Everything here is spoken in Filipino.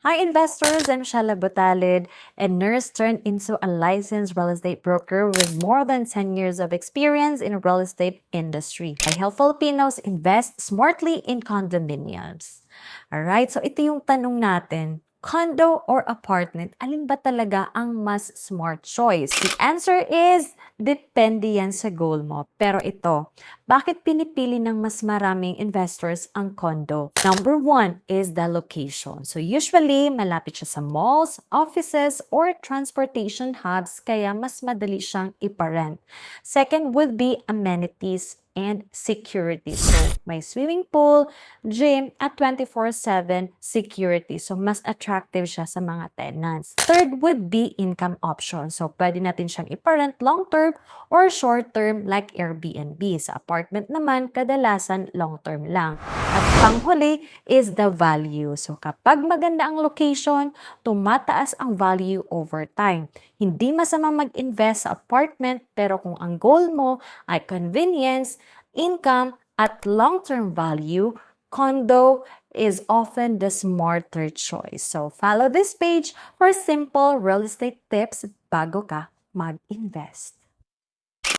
Hi investors, I'm Shala Butalid, a nurse turned into a licensed real estate broker with more than 10 years of experience in the real estate industry. I help Filipinos invest smartly in condominiums. Alright, so ito yung tanong natin. Condo or apartment, alin ba talaga ang mas smart choice? The answer is, depende yan sa goal mo. Pero ito, bakit pinipili ng mas maraming investors ang condo? Number one is the location. So usually, malapit siya sa malls, offices, or transportation hubs, kaya mas madali siyang iparent. Second would be amenities and security. So, may swimming pool, gym, at 24/7 security. So, mas attractive siya sa mga tenants. Third would be income option. So, pwede natin siyang iparent long-term or short-term like Airbnb. Sa apartment naman, kadalasan long-term lang. At panghuli is the value. So, kapag maganda ang location, tumataas ang value over time. Hindi masama mag-invest sa apartment, pero kung ang goal mo ay convenience, income, at long-term value, condo is often the smarter choice. So follow this page for simple real estate tips bago ka mag-invest.